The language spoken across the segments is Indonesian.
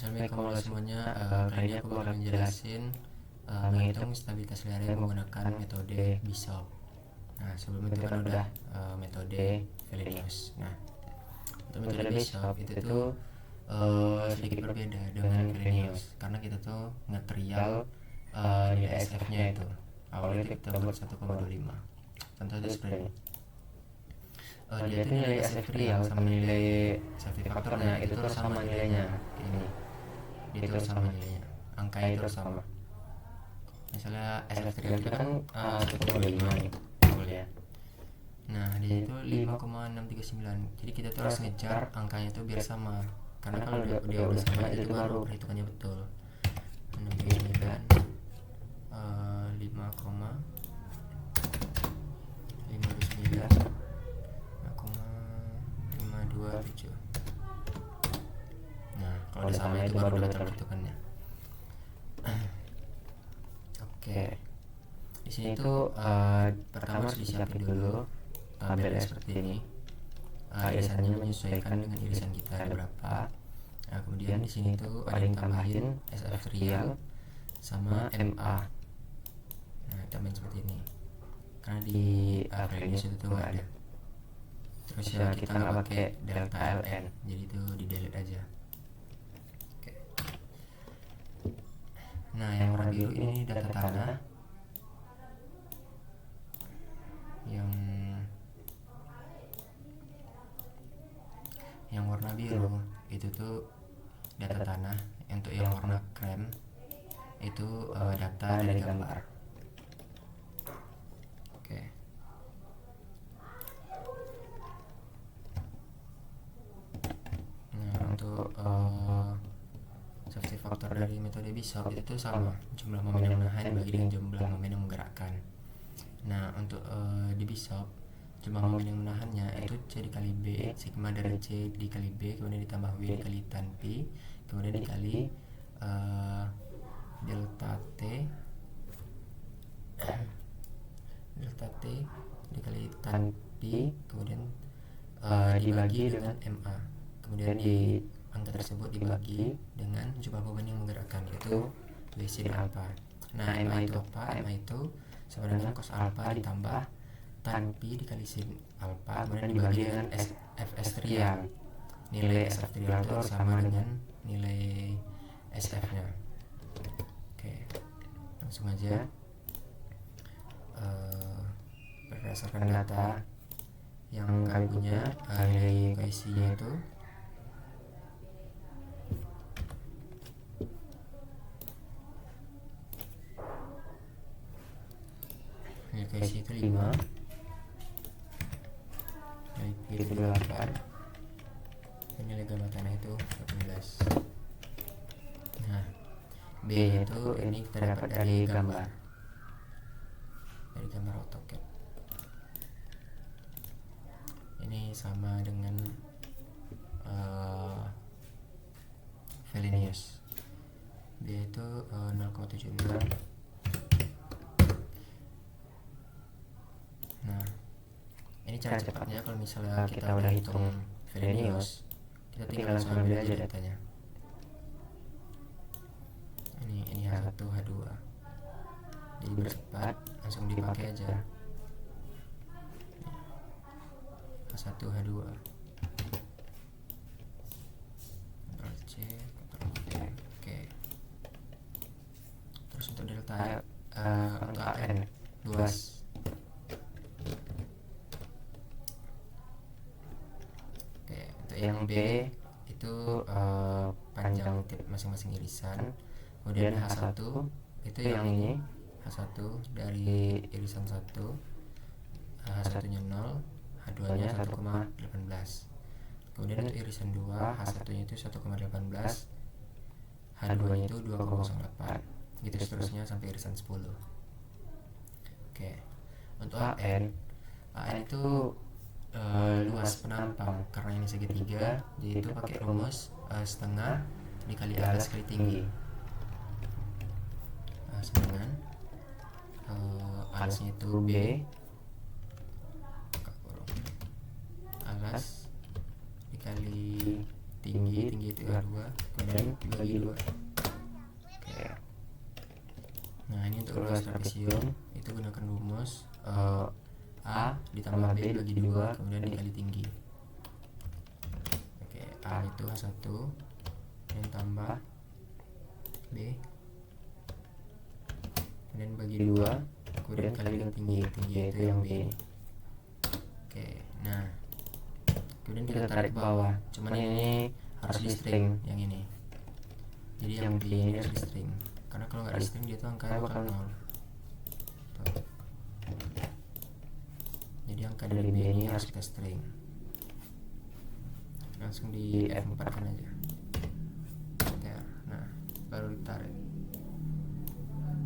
Assalamualaikum warahmatullahi semuanya. Kali ini aku bakal menjelasin menghitung stabilitas linear menggunakan metode Bishop. Nah, sebelum itu kan udah metode Fellenius. Nah, untuk metode Bishop itu tuh sedikit berbeda dengan Fellenius karena kita tuh nge-trial nilai SF-nya itu. Awalnya kita buat 1,25. Contoh itu seperti ini. Dia itu nilai SF real sama nilai safety faktornya itu tuh sama nilainya ini. Dia itu sama nilainya, angkanya itu sama. Misalnya SF real kita kan 1,5 nih ya. Nah dia itu 5,639. Jadi kita tuh harus ngejar angkanya itu biar sama. Karena kalau dia udah sama itu baru perhitungannya betul. 639 5,529 5,527. Nah, kalau udah sama itu baru dapat perhitungannya. Oke. Di sini tuh pertama harus disiapin dulu tabelnya seperti ini. Irisannya menyesuaikan dengan irisan kita ada berapa. Nah, kemudian di sini tuh ada yang tambahin SF real sama MA. Nah, tambahin seperti ini. Karena di Fellenius itu tuh nggak ada. Terus ya kita nggak pakai delta ln, jadi itu di delete aja. Oke. Nah, yang warna biru ini data tanah. Yang warna biru itu tuh data tanah. Untuk yang warna krem itu data dari gambar. Oke. Nah, untuk safety factor dari metode Bishop itu tuh sama, jumlah momen yang menahan dibagi dengan jumlah momen yang menggerakkan. Nah, untuk di Bishop jumlah momen yang menahannya itu C dikali B, sigma dari C dikali B, kemudian ditambah W dikali tan P, kemudian dikali delta T delta T dikali tan P, kemudian dibagi dengan MA, kemudian di angka tersebut dibagi dengan jumlah momen yang menggerakkan, yaitu WC dan alpha. Nah, MA itu apa? MA itu sama dengan cos alpha ditambah tan P dikali sin alpha, kemudian dibagi dengan FS real. Nilai SF real itu sama dengan nilai SF-nya. Oke, langsung aja. Berdasarkan data yang kami punya, nilai koesinya itu nilai koesi itu 5, nilai P itu 8, dan nilai gamma tanah itu 18. Nah, B nya itu ini kita dapat dari gambar AutoCAD. Ini sama dengan Fellenius. B itu 0,76. Nah, ini cara cepatnya kalau misalnya kita udah hitung Fellenius, kita tinggal langsung ambil aja datanya. Ini H1, H2. Jadi bercepat, langsung dipakai aja. H1, H2. Ctrl C, Ctrl V. Oke. Terus untuk delta untuk AN luas. Oke, untuk yang B itu panjang tip masing-masing irisan. Kemudian H1 itu yang ini, H1 dari irisan 1, H1 nya 0, H2 nya 1,18. Kemudian untuk irisan 2, H1 nya itu 1,18, H2 nya itu 2,08, gitu seterusnya sampai irisan 10. Oke, untuk AN itu luas penampang karena ini segitiga, jadi itu pakai rumus setengah dikali alas kali tinggi. Dengan alasnya itu B, alas dikali tinggi tinggal 2, kemudian dibagi 2. Oke. Nah ini untuk luas trapesium itu gunakan rumus A ditambah B dibagi 2 kemudian dikali tinggi. Oke, A itu A1 dan tambah B kemudian bagi 2 kemudian kali dengan tinggi itu yang B ini. Oke, nah kemudian kita tarik ke bawah, cuman ini harus di string yang ini, jadi yang B ini harus di string, karena kalau nggak di string dia tuh angkanya bakal 0. Tuh. Jadi angka dari B ini harus kita string, langsung di F4 kan aja ya. Nah baru ditarik,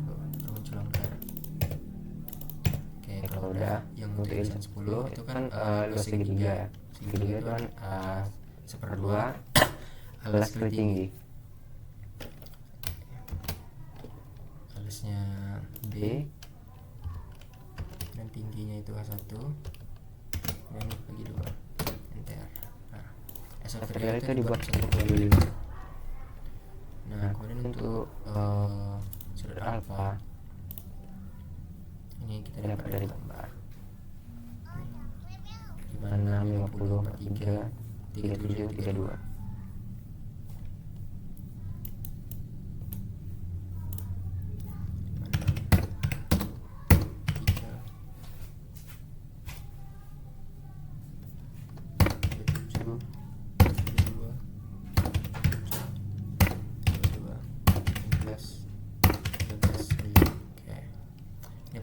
tuh muncul angka. Oke, kalau udah yang untuk irisan 10 itu kan luas segitiga. Segitiga itu kan 1/2 alas kali tinggi. Alasnya B dan tingginya itu A1 dan bagi 2 enter. Nah, S faktorial itu dibuat 1/5. Nah kemudian untuk sudut alfa ini kita dapat dari gambar 56, 50, 43, 37, 32.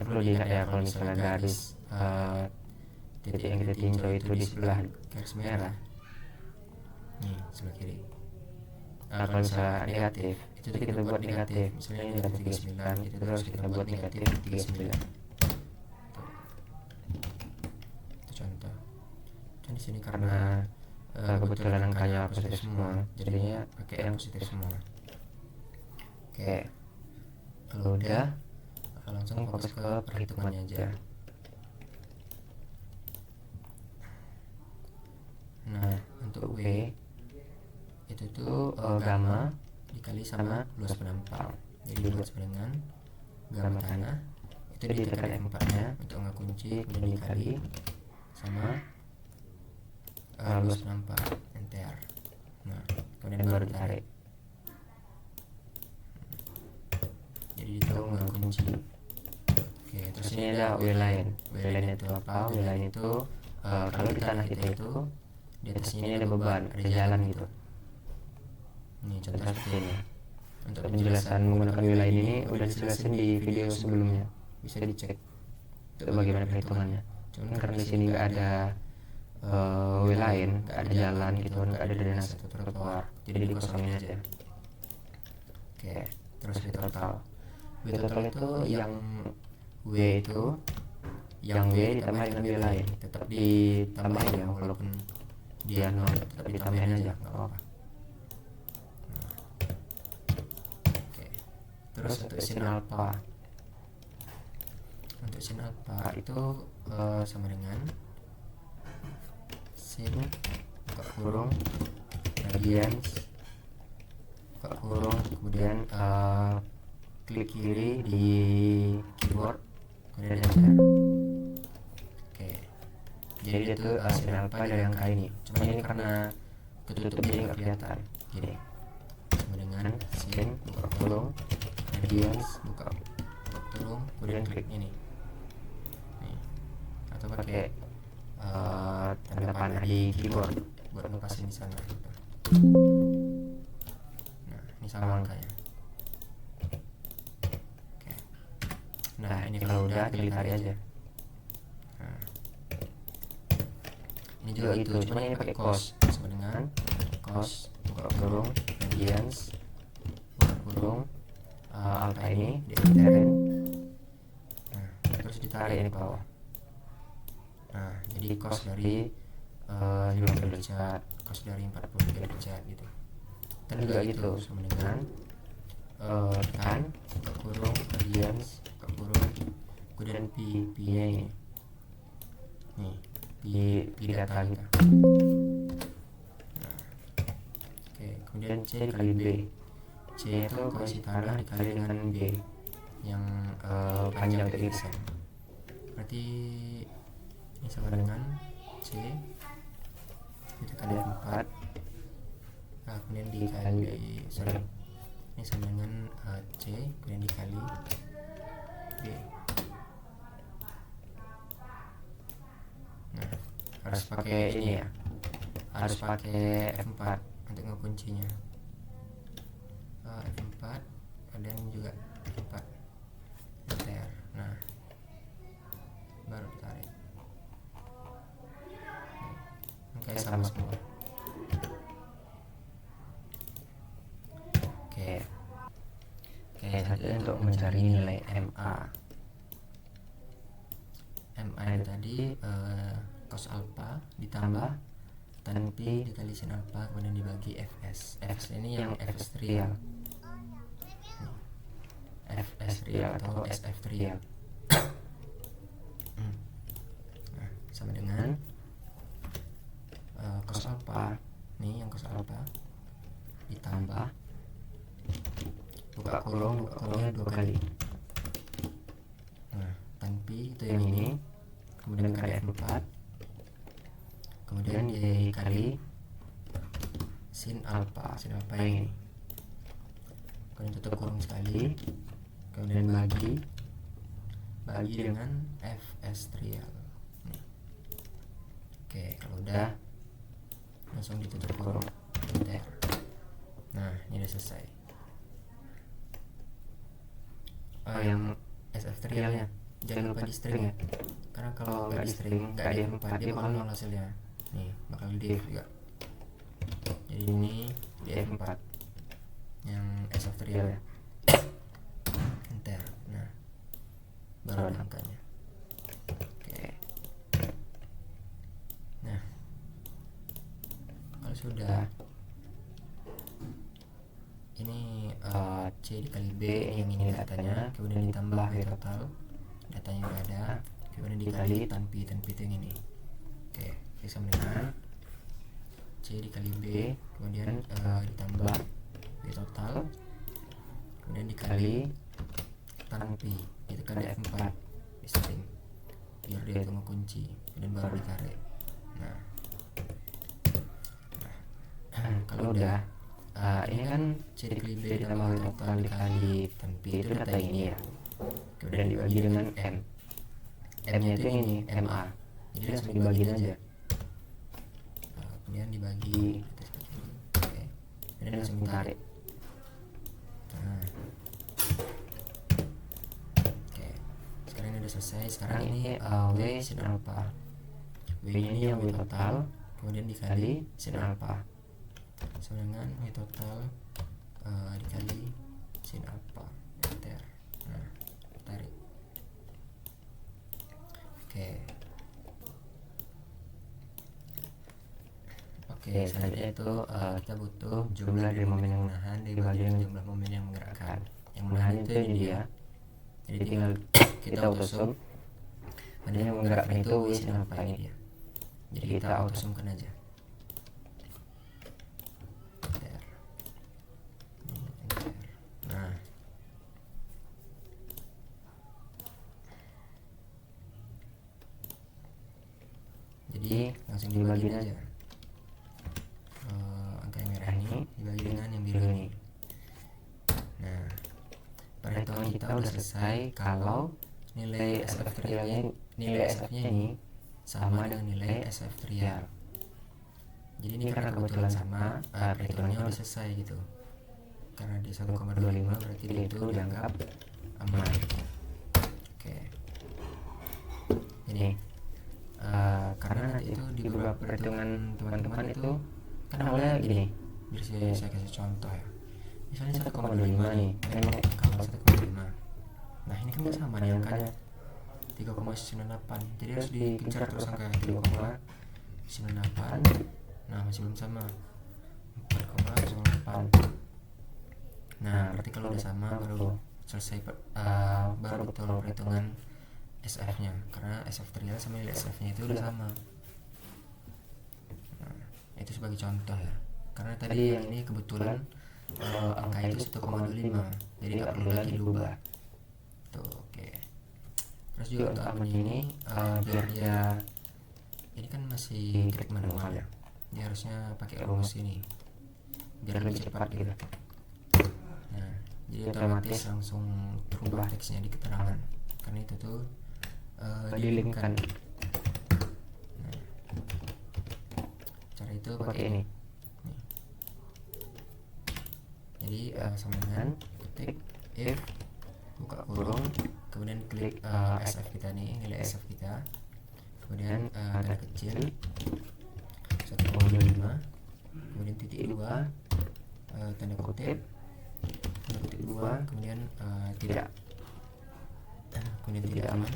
Perlu dilihat ya kalau misalnya garis titik yang kita tinjau itu di sebelah garis merah nih sebelah kiri. Nah kalau misalnya negatif itu kita buat negatif, misalnya ini negatif 39 itu harus kita buat negatif 39. Itu contoh. Dan di sini karena kebetulan angkanya positif semua, jadinya pakai yang positif semua. Oke, kalau udah langsung fokus ke perhitungannya aja. Nah untuk W itu tuh gamma dikali sama luas penampang, jadi buat sama dengan gamma tanah itu ditekan F4 nya untuk angka kunci, kemudian dikali sama luas penampang, enter. Nah kemudian baru ditarik, jadi itu angka kunci. Oke, terus ini ada W line. W line itu apa? W line itu kalau di tanah kita itu di atasnya ini ada beban, ada jalan gitu. Ini contoh seperti ini. Untuk penjelasan menggunakan W line ini udah dijelasin di video sebelumnya, bisa dicek untuk bagaimana perhitungannya. Cuman karena di sini nggak ada W line, nggak ada jalan gitu, nggak ada drainase atau trotoar, jadi dikosongin aja. Oke, terus W total. W total itu yang W itu yang W ditambah dengan W lain, tetap ditambahin ya, walaupun dia 0 tetap ditambahin aja, nggak apa-apa. Oke. Terus untuk sin alpha, itu sama dengan sin buka kurung radians buka kurung kemudian klik kiri di keyboard kemudian enter. Oke, jadi dia tuh sin alpha dari angka ini, cuma ini karena ketutup jadi nggak kelihatan. Gini, sama dengan sin buka kurung radians buka kurung kemudian klik ini nih, atau pakai tanda panah di keyboard buat ngepasin di sana gitu. Nah ini sama angkanya. Nah ini kalau udah ditarik aja. Nah, ini juga gitu, cuma ini pakai cos, sama dengan cos buka kurung radians buka kurung alpha ini dienterin. Nah terus ditarik ini ke bawah. Nah jadi cos dari 50 derajat, cos dari 40 derajat gitu. Dan juga gitu sama dengan tan buka kurung radians kurung kemudian pi nya ini nih pi data kita. Nah, oke kemudian C dikali B. C itu koefisien tanah dikali dengan B yang panjang untuk irisan. Berarti ini sama dengan C itu kali 4, kemudian dikali ini sama dengan C kemudian dikali B. Nah, harus pakai ini ya, harus pakai F4 untuk ngekuncinya. F4 dan juga F4 enter. Nah, baru ditarik. Oke, sama semua. Oke, selanjutnya untuk mencari nilai MA. MA itu tadi cos alpha ditambah tan pi dikali sin alpha kemudian dibagi Fs. Fs ini yang Fs real, Fs real atau SF real. Nah, sama dengan cos alpha, nih yang cos alpha ditambah buka kurungnya 2 kali. Nah, tan pi itu yang ini, kemudian kali F4, kemudian dikali sin alpha yang ini, kemudian tutup kurung sekali, kemudian bagi dengan Fs real. Oke, kalau udah langsung ditutup kurung enter. Nah, ini udah selesai. Yang SF trialnya jangan lupa di string ya, karena kalau nggak di string, nggak di F4, dia bakal nol hasilnya. Nih, bakal di F juga. Jadi ini di F4 yang SF trial ya. Enter. Nah, baru ada angkanya. Oke. Nah, kalau sudah ini C dikali B yang ini datanya, kemudian ditambah W total, datanya udah ada, kemudian dikali tan pi itu yang ini. Oke, sama dengan C dikali B, kemudian ditambah W total, kemudian dikali tan pi, itu kan F4 di string biar dia itu mengunci, kemudian baru ditarik. Nah, kalau udah ini kan C dikali B ditambah W total dikali tan pi itu data ini ya, kemudian dibagi dengan M nya itu yang ini MA, jadi langsung dibagiin aja. Kemudian dibagi oke, kemudian langsung ditarik. Nah, oke, sekarang ini udah selesai. Sekarang ini W sin alpha, W nya ini yang W total, kemudian dikali sin alpha sama dengan W total dikali sin alpha enter. Nah, tarik. Oke, selanjutnya itu kita butuh jumlah dari momen yang menahan dibagi dengan jumlah momen yang menggerakkan. Yang menahan itu ini dia, jadi tinggal kita autosum, dan yang menggerakkan itu W sin alpha ini dia, jadi kita autosumkan aja. Nah, jadi langsung dibagi aja. Angka yang merah ini dibagi dengan yang biru ini. Nah, perhitungan kita udah selesai kalau nilai SF trialnya, nilai SF-nya ini sama dengan nilai SF trial. Jadi ini karena kebetulan sama, perhitungannya udah selesai gitu. Karena di 1,25 berarti dia itu dianggap aman. Oke. Ini karena nanti itu di beberapa perhitungan teman-teman itu kan awalnya gini, biar saya kasih contoh ya. Misalnya 1,25 nih, memang kalau 1,5. Nah, ini kan sama nih angkanya 3,98. Jadi harus dikejar terus angka 3,98. Nah, masih belum sama 4,08. Nah, berarti kalau udah sama baru selesai, baru betul perhitungan SF-nya, karena SF trial sama nilai SF-nya itu udah sama. Nah, itu sebagai contoh ya. karena tadi yang ini kebetulan angka itu 1,25, jadi nggak perlu lagi diubah tuh. Oke, terus juga untuk amannya ini biar dia, ini kan masih klik manual ya, dia harusnya pakai rumus ini biar lebih cepat gitu. Nah, jadi otomatis langsung terubah teksnya di keterangan, karena itu tuh dilinkkan. Nah, cara itu pakai ini. Nih. Jadi sama dengan ketik if buka kurung, kemudian klik SF kita nih, nilai SF kita, kemudian tanda kecil 1,25, kemudian titik 2, tanda kutip 2, kemudian tidak, kemudian tidak aman,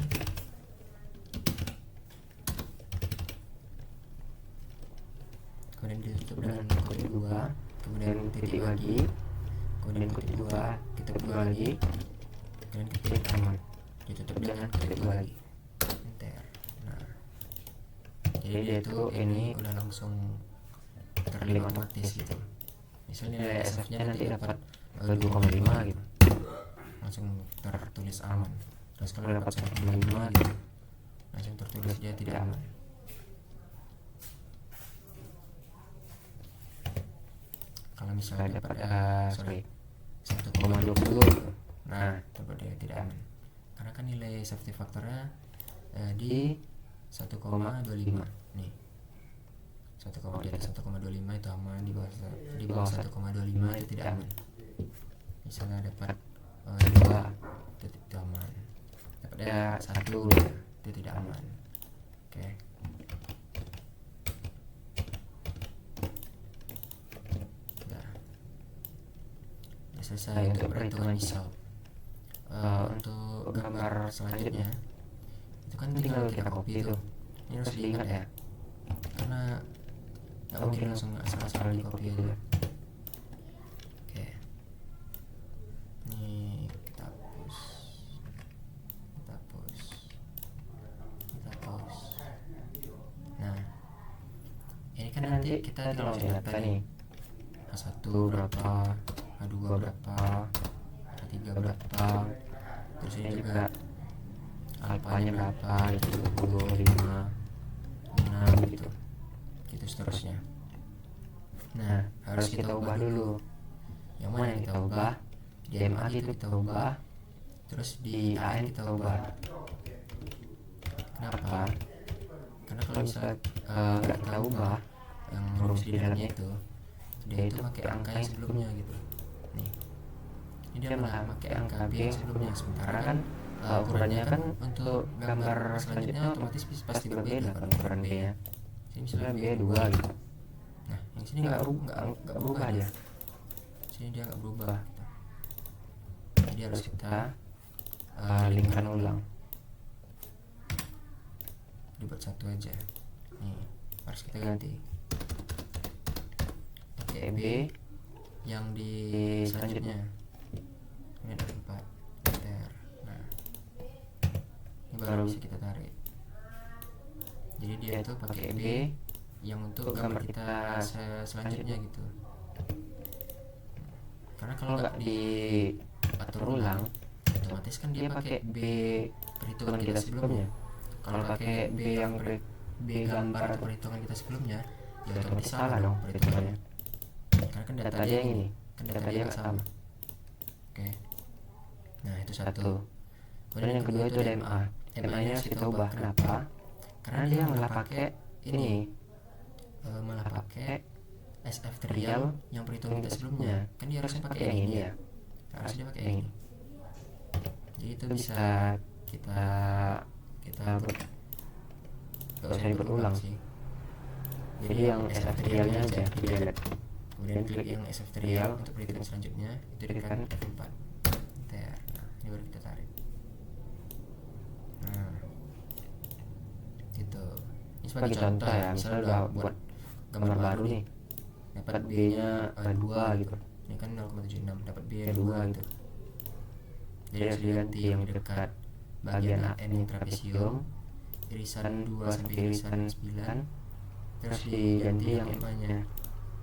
kemudian ditutup dengan kutip 2, kemudian titik lagi, kemudian kutip 2, ketik 2 lagi, kemudian ketik aman, ditutup dengan kutip 2 lagi, enter. Nah, jadi dia itu ini udah langsung terlink otomatis gitu. Misalnya nilai SF nya nanti dapat 2,5 gitu, langsung tertulis aman. Terus kalau dapat 1,5 gitu, langsung tertulis dia tidak aman. Kalau misalnya dapat 1,20 gitu, nah dapat dia tidak aman, karena kan nilai safety factornya di 1,25 nih. 1,25 itu aman, di bawah 1,25 itu tidak aman. Misalnya dapat 2 itu aman, dapat 1 itu tidak aman. Oke. Udah selesai untuk perhitungan pisau. Untuk gambar selanjutnya itu kan tinggal kita copy tuh. Ini harus diingat ya, karena nggak mungkin langsung asal-asal di copy aja. Oke, ini kita hapus. Nah, ini kan nanti kita tinggal data nih, A1 berapa, A2 berapa, A3 berapa, terus ini juga alfanya berapa, itu 25, 6 gitu seterusnya. Nah, harus kita ubah dulu. Yang mana yang kita ubah? Di MA itu kita ubah, terus di AN kita ubah. Kenapa? Karena kalau misalnya nggak kita ubah yang rumus di dalamnya itu, dia itu pakai angka yang sebelumnya gitu. Nih, ini dia malah pakai angka B yang sebelumnya. Sementara kan ukurannya kan untuk gambar selanjutnya otomatis pasti berbeda kan ukuran B-nya. Sini misalnya B2 gitu. Nah, yang sini nggak berubah dia. Sini dia nggak berubah. Jadi harus kita linkkan ulang. Dibuat satu aja. Nih, harus kita ganti. Pakai B yang di selanjutnya. Ini ada 4. Enter. Nah, ini baru bisa kita tarik. Jadi dia itu pakai B yang untuk gambar kita selanjutnya gitu. Karena kalau nggak diatur ulang, otomatis kan dia pakai B perhitungan kita sebelumnya. Kalau pakai B yang B gambar atau perhitungan kita sebelumnya, ya otomatis salah dong perhitungannya. Karena kan data dia yang ini, kan data dia nggak sama. Oke. Nah, itu satu. Kemudian yang kedua itu ada MA. MA-nya harus kita ubah. Kenapa? Karena dia malah pakai ini, malah pakai SF trial yang perhitungan kita sebelumnya. Kan dia harusnya pakai yang ini ya, harusnya pakai yang ini. Jadi itu bisa kita nggak usah diulang sih. Jadi yang SF trialnya aja di delete, kemudian klik yang SF trial untuk perhitungan selanjutnya, itu tekan F4. Enter. Nah, ini baru kita tarik. Nah, gitu. Ini sebagai contoh ya, misalnya udah buat gambar baru nih, dapat B nya 2 gitu, ini kan 0,76, dapat B nya 2 gitu. Jadi harus diganti yang di dekat bagian AN yang trapesium, irisan 2 sampai irisan 9, terus diganti yang MA nya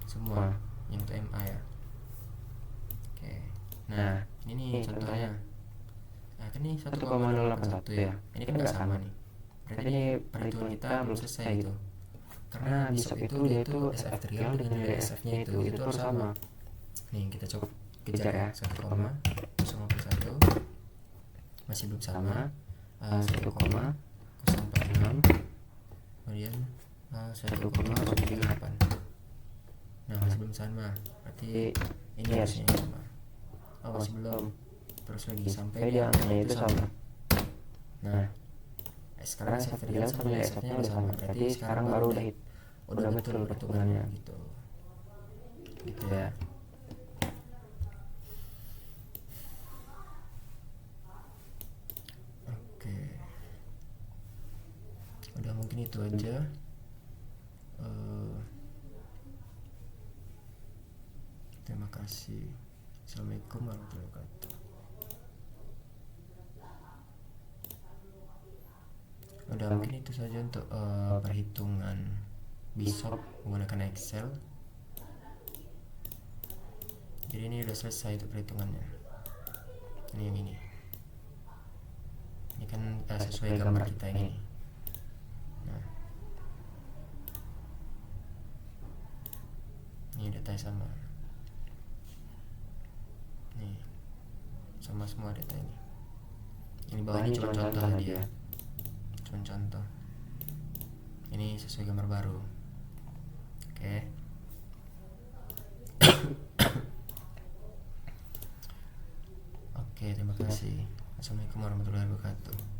semua. yang untuk MA ya. Oke, nah ini contohnya. Nah kan ini 1,081 ya, ini kan nggak sama nih, berarti ini perhitungan kita belum selesai gitu, karena besok itu dia itu SF trial dengan nilai SF nya itu harus sama. Nih kita coba kejar ya, 1,081 masih belum sama, 1,046 kemudian 1,038. Nah masih belum sama, berarti ini harusnya sama. Oh masih belum, terus lagi sampai dia angkanya itu sama. Nah sekarang SF real sama nilai SF nya udah sama, berarti sekarang baru udah betul perhitungannya gitu ya. Oke, udah mungkin itu aja. Terima kasih. Assalamualaikum warahmatullahi wabarakatuh. Udah mungkin itu saja untuk perhitungan Bishop menggunakan Excel. Jadi ini udah selesai untuk perhitungannya. Ini yang ini. Ini kan sesuai gambar kita yang ini. Nah, ini datanya sama. Nih, sama semua data ini. Ini bawahnya cuma contoh tadi ya. Cuma contoh. Ini sesuai gambar baru. Oke. Oke, terima kasih. Assalamualaikum warahmatullahi wabarakatuh.